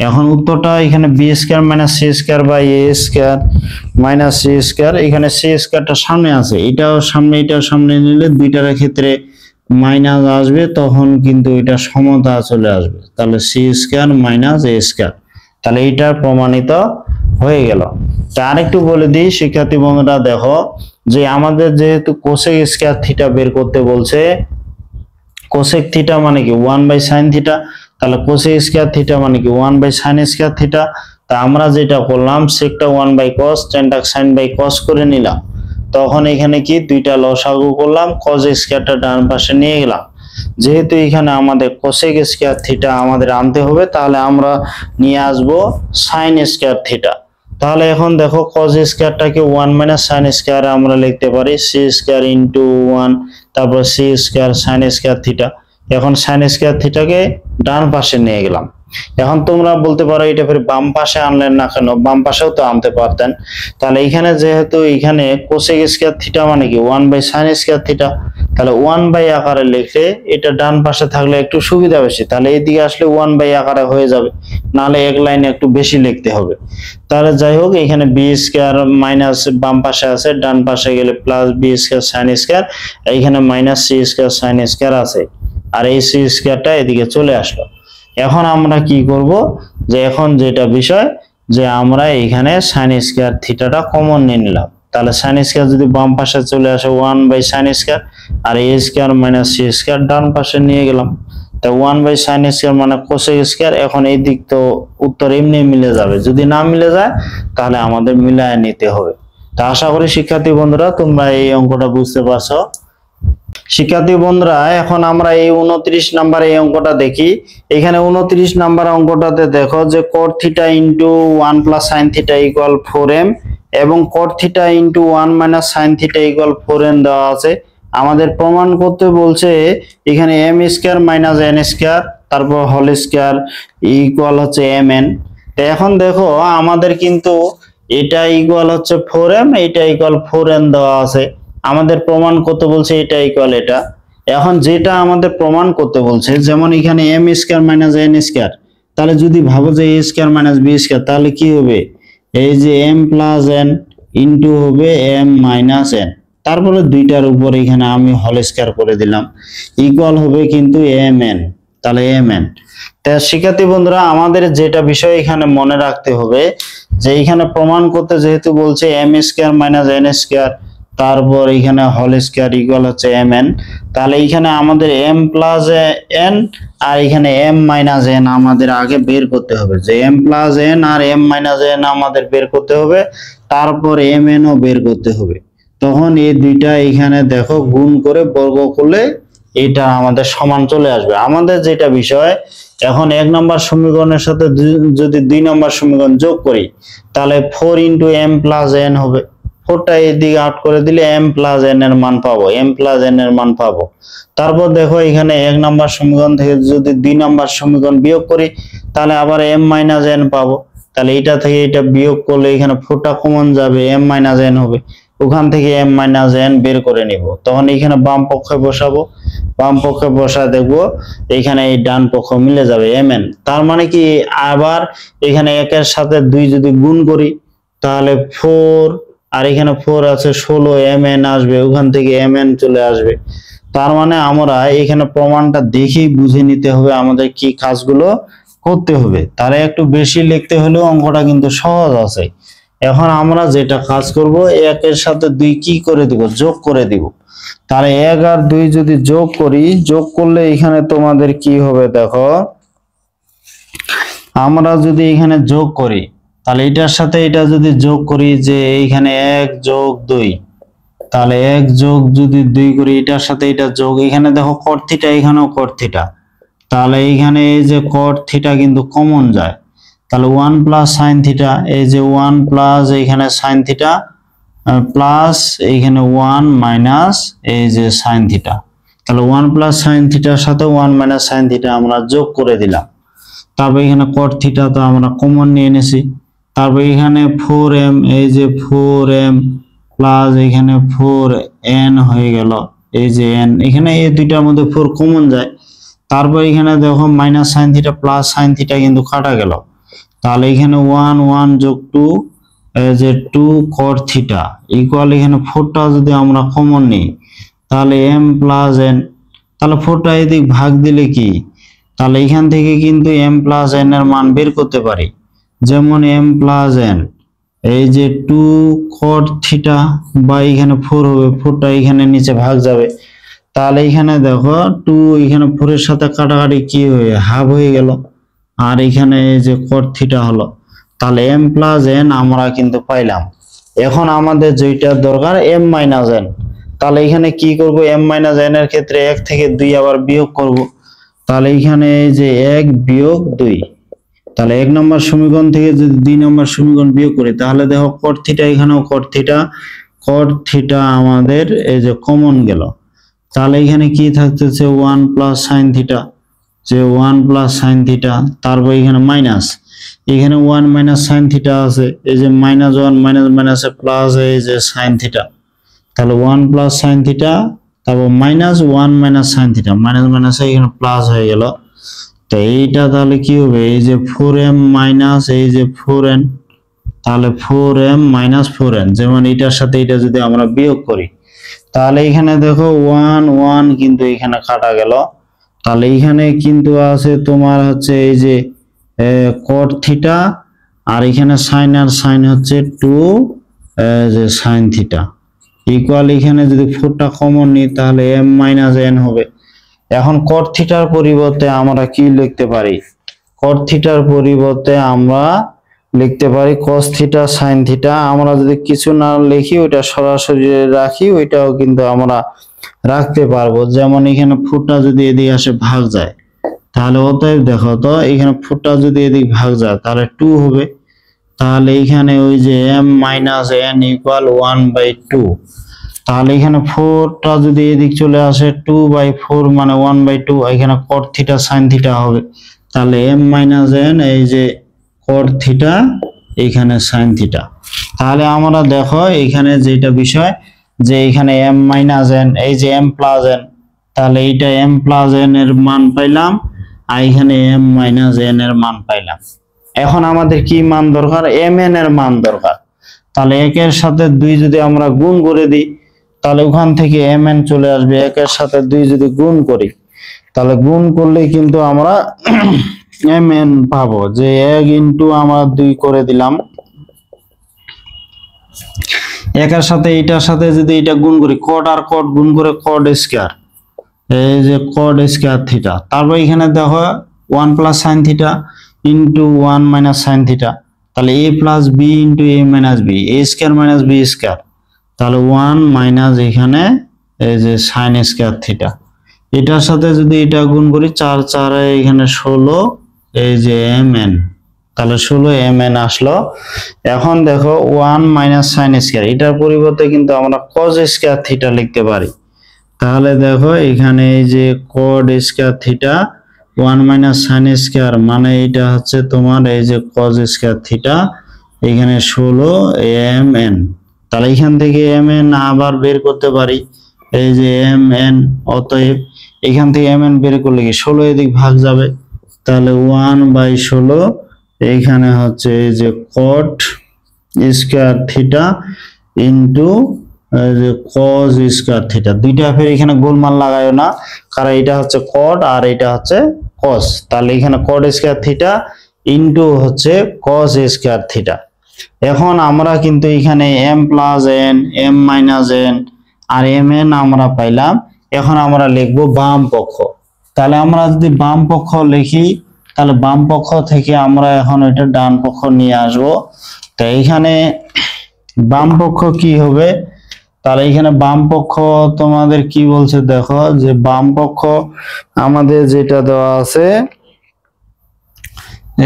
এখন উত্তরটা এখানে b square minus c square by a square minus c square, এখানে c স্কয়ারটা সামনে আছে, এটাও সামনে নিলে দুইটার ক্ষেত্রে মাইনাস আসবে, তখন কিন্তু এটা সমতা চলে আসবে, তাহলে c square minus a square. তাহলে এটা প্রমাণিত হয়ে গেল। তা আরেকটু বলে দিই শিক্ষার্থী বন্ধুরা, দেখো যে আমাদের যেহেতু কোসেক স্কয়ার থিটা বের করতে বলছে, কোসেক থিটা মানে কি 1/sin থিটা, তাহলে কোসেক স্কয়ার থিটা মানে কি 1/sin স্কয়ার থিটা। তা আমরা যেটা করলাম সেকটা 1/cos tanটা sin/cos করে নিলাম, তখন এখানে কি দুইটা লসাগু করলাম, cos স্কয়ারটা ডান পাশে নিয়ে গেলাম। যেহেতু এখানে আমাদের কোসেক স্কয়ার থিটা আমাদের আনতে হবে, তাহলে আমরা নিয়ে আসব sin স্কয়ার থিটা। তাহলে এখন দেখো cos স্কয়ারটাকে 1 - sin স্কয়ার আমরা লিখতে পারি c স্কয়ার ইনটু 1, তারপর c square sin square theta. এখন sin স্কয়ার থিটাকে ডান পাশে নিয়ে গেলাম। এখন তোমরা বলতে পারো এটা ফের বাম পাশে আনলেন না কেন, বাম পাশেও তো আনতে পারতেন। তাহলে এখানে যেহেতু এখানে কোসেক স্কয়ার থিটা মানে কি 1/sin স্কয়ার থিটা, তাহলে 1 আকারে লিখলে এটা ডান পাশে থাকলে একটু সুবিধা বেশি, তাহলে এইদিকে আসলে 1 আকারে হয়ে যাবে, নাহলে এক লাইনে একটু বেশি লিখতে হবে। তাহলে যাই হোক এখানে b স্কয়ার মাইনাস বাম পাশে আছে, ডান পাশে গেলে plus b square sin square, এইখানে minus c square sin square আছে, আর এই c স্কয়ারটা এদিকে চলে আসলো। এখন আমরা কি করব, যে এখন যেটা বিষয় যে আমরা এখানে sin স্কয়ার থিটাটা কমন নিয়ে নিলাম, তাহলে sin স্কয়ার যদি বাম পাশে চলে আসে 1/sin স্কয়ার, আর a square minus c square ডান পাশে নিয়ে গেলাম, তা 1/sin স্কয়ার মানে কোসেক স্কয়ার। এখন এই দিক তো উত্তর এমনি মিলে যাবে, যদি না মিলে যায় তাহলে আমাদের মিলায় নিতে হবে। তা আশা করি শিক্ষার্থী বন্ধুরা তোমরা এই অঙ্কটা বুঝতে পারছো। শিক্ষার্থী বন্ধুরা এখন আমরা এই 29 নাম্বার এই অঙ্কটা দেখি। এখানে 29 নাম্বার অঙ্কটাতে দেখো যে cot theta into 1 plus sin theta equal 4m এবং cot theta into 1 - sin theta equal 4n দেওয়া আছে। আমাদের প্রমাণ করতে বলছে এখানে m square minus n square তারপর হোল স্কয়ার ইকুয়াল হচ্ছে mn। তো এখন দেখো আমাদের কিন্তু এটা ইকুয়াল হচ্ছে 4m, এটা ইকুয়াল 4n দেওয়া আছে। আমাদের প্রমাণ করতে বলছে এটা ইকুয়াল এটা। এখন যেটা আমাদের প্রমাণ করতে বলছে, যেমন এখানে m square minus n square, তাহলে যদি ভাবো যে a square minus b square, তাহলে কি হবে, এই যে m প্লাস n ইনটু হবে m মাইনাস n, তারপরে দুইটার উপর এখানে আমি হোল স্কয়ার করে দিলাম, ইকুয়াল হবে কিন্তু mn। তাহলে mn। তা শিক্ষার্থী বন্ধুরা আমাদের যেটা বিষয় এখানে মনে রাখতে হবে যে এখানে প্রমাণ করতে যেহেতু বলছে m square minus n square, তারপর এখানে হোল স্কয়ার ইকুয়াল হচ্ছে mn। তাহলে এখানে আমাদের m প্লাস n আর এখানে m মাইনাস n আমাদের আগে বের করতে হবে, যে m প্লাস n আর m মাইনাস n আমাদের বের করতে হবে, তারপর mn ও বের করতে হবে। তখন এই দুইটা এখানে দেখো গুণ করে বর্গ করলে এটা আমাদের সমান চলে আসবে। আমাদের যেটা বিষয় এখন 1 নম্বর সমীকরণের সাথে যদি 2 নম্বর সমীকরণ যোগ করি তাহলে 4 ইন্টু m প্লাস n হবে। 4টা এদিকে আউট করে দিলে m প্লাস n এর মান পাবো, m প্লাস n এর মান পাবো। তারপর দেখো এখানে 1 নম্বর সমীকরণ থেকে যদি 2 নম্বর সমীকরণ বিয়োগ করি তাহলে আবার m মাইনাস n পাবো। তাহলে এটা থেকে এটা বিয়োগ করলে এখানে 4টা কমন যাবে, m মাইনাস n হবে। ওখান থেকে m মাইনাস n বের করে নিব, তখন এখানে বাম পক্ষে বসাবো, বাম পক্ষে বসা দেখবো এখানে এই ডান পক্ষ মিলে যাবে mn। তার মানে কি আবার এখানে 1 এর সাথে 2 যদি গুণ করি তাহলে 4 আর এখানে 4 আছে 16 mn আসবে, ওখান থেকে mn চলে আসবে। তার মানে আমরা এখানে প্রমাণটা দেখেই বুঝে নিতে হবে আমাদের কি কাজগুলো করতে হবে। তারা একটু বেশি লিখতে হলেও অঙ্কটা কিন্তু সহজ আছে। এখন আমরা যেটা কাজ করব 1 এর সাথে 2 কি করে দিব, যোগ করে দিব। তাহলে 1 আর 2 যদি যোগ করি, যোগ করলে এখানে তোমাদের কি হবে দেখো, আমরা যদি এখানে যোগ করি তাহলে এটার সাথে এটা যদি যোগ করি যে এইখানে 1 যোগ 2, তাহলে 1 যোগ যদি 2 করি এটার সাথে এটা যোগ, এখানে দেখো cot থিটা এখানেও cot থিটা, তাহলে এইখানে এই যে cot থিটা কিন্তু কমন যায়, তাহলে 1 প্লাস sin থিটা, এই যে 1 প্লাস এখানে sin থিটা প্লাস এইখানে 1 মাইনাস এই যে sin থিটা, তাহলে 1 প্লাস sin থিটার সাথে 1 মাইনাস sin থিটা আমরা যোগ করে দিলাম। তারপর এখানে cot থিটা তো আমরা কমন নিয়ে এনেছি। তারপর এখানে 4m, এই যে 4m প্লাস এখানে 4n হয়ে গেল, এই যে n, এখানে এই দুইটার মধ্যে 4 কমন যায়। তারপর এখানে দেখো minus sin theta plus sin theta কিন্তু কাটা গেল, তাহলে এখানে 1 1 যোগ 2 এই যে 2 cot থিটা ইকুয়াল এখানে 4টা যদি আমরা কমন নিই তাহলে m প্লাস n, তাহলে 4টা এদিক ভাগ দিলে কি, তাহলে এখান থেকে কিন্তু m প্লাস n এর মান বের করতে পারি। যেমন m প্লাস n এই যে 2 cot থিটা বা এখানে 4 হবে, 4টা এখানে নিচে ভাগ যাবে, তাহলে এখানে দেখো 2 এখানে 4 এর সাথে কাটাকাটি কি হয়ে হাফ হয়ে গেল, আর এখানে এই যে cot থিটা হলো, তাহলে m প্লাস n আমরা কিন্তু পাইলাম। এখন আমাদের যেটা দরকার m মাইনাস n, তাহলে এখানে কি করব, m মাইনাস n এর ক্ষেত্রে 1 থেকে 2 আবার বিয়োগ করব, তাহলে এখানে এই যে 1 বিয়োগ 2, তাহলে 1 নম্বর সমীকরণ থেকে যদি 2 নম্বর সমীকরণ বিয়োগ করি তাহলে দেখো cot থিটা এখানেও cot থিটা আমাদের এই যে কমন গেল, তাহলে এখানে কি থাকতেছে 1 প্লাস sin থিটা, যে 1 প্লাস sin থিটা, তারপর এখানে মাইনাস, এখানে 1 মাইনাস sin থিটা আছে, এই যে মাইনাস 1 মাইনাস মাইনাসে প্লাস এই যে sin থিটা, তাহলে 1 প্লাস sin থিটা তারপর minus 1 minus sin theta, minus মাইনাসে এখানে প্লাস হয়ে গেল। তো এইটা তাহলে কি হবে, এই যে 4m মাইনাস এই যে 4n, তাহলে 4m মাইনাস 4n, যেমন এটার সাথে এটা যদি আমরা বিয়োগ করি তাহলে এখানে দেখো 1 1 কিন্তু এখানে কাটা গেল, তাহলে এখানে কিন্তু আছে তোমার হচ্ছে এই যে cot থিটা আর এখানে sin আর sin হচ্ছে 2 যে sin থিটা ইকুয়াল, এখানে যদি 4টা কমন নিই তাহলে m মাইনাস n হবে। এখন cot থিটার পরিবর্তে আমরা কি লিখতে পারি, cot থিটার পরিবর্তে আমরা লিখতে পারি cos থিটা sin থিটা, আমরা যদি কিছু না লিখি ওইটা সরাসরি রাখি ওইটাও কিন্তু আমরা রাখতে পারবো। যেমন এখানে 4টা যদি এদিকে আসে ভাগ যায় তাহলে অতএব দেখো তো এখানে 4টা যদি এদিক ভাগ যায় তাহলে 2 হবে, তাহলে এখানে ওই যে m মাইনাস n ইকুয়াল 1/2, তাহলে এখানে 4টা যদি এদিক চলে আসে 2/4 মানে 1/2, এখানে cot থিটা sin থিটা হবে, তাহলে m মাইনাস n এই যে cot থিটা এখানে sin থিটা। তাহলে আমরা দেখো এখানে যেটা বিষয় যে এখানে m মাইনাস n এই যে m প্লাস n, তাহলে এইটা m প্লাস n এর মান পাইলাম আর এখানে m মাইনাস n এর মান পাইলাম। এখন আমাদের কি মান দরকার, mn এর মান দরকার। তাহলে 1 এর সাথে 2 যদি আমরা গুণ করে দিই তাহলে ওখান থেকে mn চলে আসবে, 1 এর সাথে 2 যদি গুণ করি তাহলে গুণ করলে কিন্তু আমরা mn পাবো, যে 1 ইন্টু আমরা 2 করে দিলাম একের সাথে এটার সাথে যদি এটা গুণ করি কট আর কট গুণ করে কট স্কয়ার, এই যে কট স্কয়ার থিটা, তারপর এখানে দেখো 1 plus sine theta into 1 minus sine theta, তাহলে a plus b into a minus b, a square minus b square, তাহলে 1 মাইনাস এখানে এই যে সাইন স্কয়ার থিটা। এটার সাথে যদি এটা গুণ করি 4 4 এখানে 16 এই যে mn, তাহলে 16 mn আসলো। এখন দেখো 1 মাইনাস সাইন স্কয়ার, এটার পরিবর্তে কিন্তু আমরা cos স্কয়ার থিটা লিখতে পারি। তাহলে দেখো এখানে এই যে cot square theta 1 minus sine square মানে এটা হচ্ছে তোমার এই যে cos স্কয়ার থিটা, এখানে 16 mn, তাহলে এখান থেকে mn আবার বের করতে পারি, এই যে mn, অতএব এখান থেকে mn বের করলে কি 16 এদিক ভাগ যাবে, তাহলে 1/16 এইখানে হচ্ছে এই যে cot স্কয়ার থিটা ইনটু যে cos স্কয়ার থিটা, দুইটা ফের এখানে গোলমাল লাগায়ও না, কারণ এটা হচ্ছে cot আর এটা হচ্ছে cos, তাহলে এখানে cot স্কয়ার থিটা ইনটু হচ্ছে cos স্কয়ার থিটা। এখন আমরা কিন্তু এখানে m plus n, m minus n আর mn আমরা পাইলাম। এখন আমরা লিখব বাম পক্ষ, তাহলে আমরা যদি বাম পক্ষ লিখি তাহলে বাম পক্ষ থেকে আমরা এখন এটা ডান পক্ষ নিয়ে আসব। তো এখানে বাম পক্ষ কি হবে, তাহলে এখানে বাম পক্ষ তোমাদের কি বলছে দেখো, যে বাম পক্ষ আমাদের যেটা দেওয়া আছে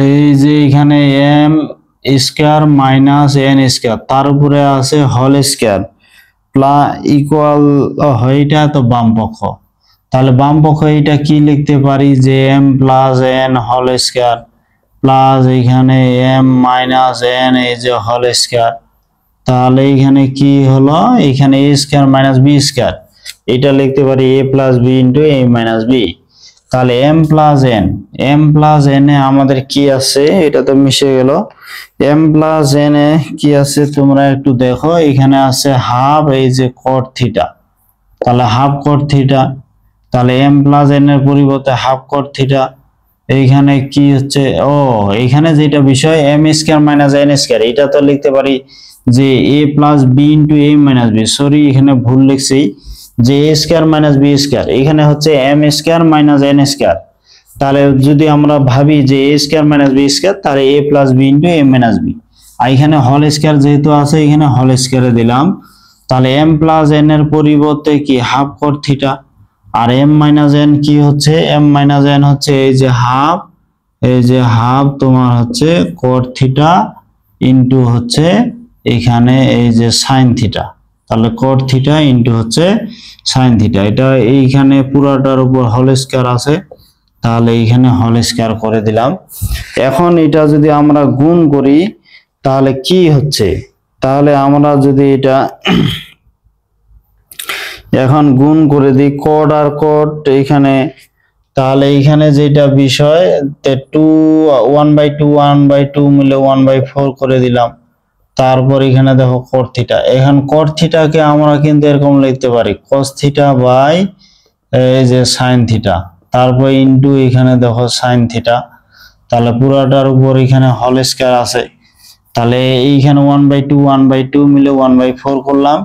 এই যে এখানে m square minus n square, তার উপরে আছে হোল স্কয়ার প্লাস ইকুয়াল, এটা তো বাম পক্ষ, তাহলে বাম পক্ষ এটা কি লিখতে পারি যে m plus n whole square plus এখানে m মাইনাস n এই যে হোল স্কয়ার, তাহলে এখানে কি হলো, এখানে a square minus b square, এটা লিখতে পারি a plus b into a minus b। তাহলে m প্লাস n এ আমাদের কি আছে, এটা তো মিশে গেল, m প্লাস n এ কি আছে তোমরা একটু দেখো, এখানে আছে হাফ এই যে cot থিটা, তাহলে হাফ cot থিটা, তাহলে m প্লাস n এর পরিবর্তে হাফ cot থিটা, এইখানে কি হচ্ছে, এইখানে যেটা বিষয় m square minus n square, এটা তো লিখতে পারি যে a plus b into a minus b, sorry এখানে ভুল লিখছি, যে a square minus b square, এখানে হচ্ছে m square minus n square, তাহলে যদি আমরা ভাবি যে a square minus b square, তাহলে a plus b into a minus b, আর এখানে হোল স্কয়ার যেহেতু আছে এখানে হোল স্কয়ারে দিলাম, তাহলে m প্লাস n এর পরিবর্তে কি হাফ cot থিটা, আর m মাইনাস n কি হচ্ছে, m মাইনাস n হচ্ছে এই যে হাফ, এই যে হাফ তোমার হচ্ছে cot থিটা ইনটু হচ্ছে এখানে এই যে sin থিটা, তাহলে cot থিটা ইনটু হচ্ছে sin থিটা, এটা এইখানে পুরাটার উপর হোল স্কয়ার আছে, তাহলে এইখানে হোল স্কয়ার করে দিলাম। এখন এটা যদি আমরা গুণ করি তাহলে কি হচ্ছে, তাহলে আমরা যদি এটা এখন গুণ করে দিই cot আর cot এখানে, তাহলে এখানে যেটা বিষয় 1/2 মিলে 1/4 করে দিলাম, তারপর এখানে দেখো cot থিটা, এখন cot থিটাকে আমরা কিন্তু এরকম লিখতে পারি cos থিটা বাই এই যে sin থিটা, তারপর ইনটু এখানে দেখো sin থিটা, তাহলে পুরাটার উপর এখানে হোল স্কয়ার আছে, তাহলে এইখানে 1/2 মিলে 1/4 করলাম,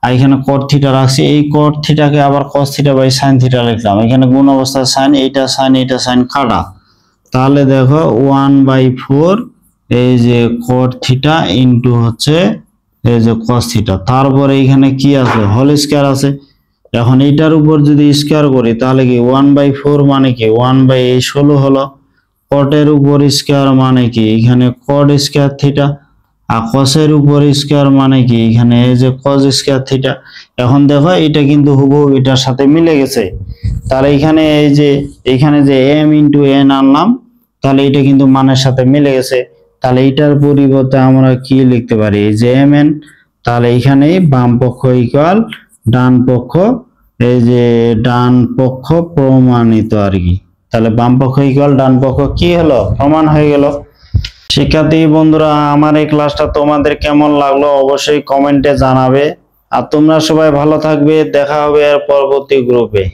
আর এখানে cot থিটা রাখছি, এই cot থিটাকে আবার cos theta by sin theta লিখলাম, এখানে গুণ অবস্থায় sin, এটা sin কাটা, তাহলে দেখো 1/4 এই যে cot থিটা ইনটু হচ্ছে এই যে cos থিটা, তারপরে এখানে কি আছে হোল স্কয়ার আছে, এখন এটার উপর যদি স্কয়ার করি তাহলে কি 1/4 মানে কি 1/16 হলো, cot এর উপর স্কয়ার মানে কি এখানে cot স্কয়ার থিটা, আর cos এর উপর স্কয়ার মানে কি এখানে এই যে cos স্কয়ার থিটা। এখন দেখো এটা কিন্তু হুবহু এটার সাথে মিলে গেছে, তাহলে এখানে এই যে এখানে যে m ইনটু n আনলাম, তাহলে এটা কিন্তু মানের সাথে মিলে গেছে, তাহলে এটার পরিবর্তে আমরা কি লিখতে পারি এই যে mn, তাহলে এখানে বাম পক্ষ ইকুয়াল ডান পক্ষ, এই যে ডান পক্ষ প্রমাণিত আর কি, তাহলে বাম পক্ষ ইকুয়াল ডান পক্ষ কি হলো, প্রমাণ হয়ে গেল। শিক্ষার্থী বন্ধুরা, আমার এই ক্লাসটা তোমাদের কেমন লাগলো অবশ্যই কমেন্টে জানাবে, আর তোমরা সবাই ভালো থাকবে, দেখা হবে এর পরবর্তী গ্রুপে।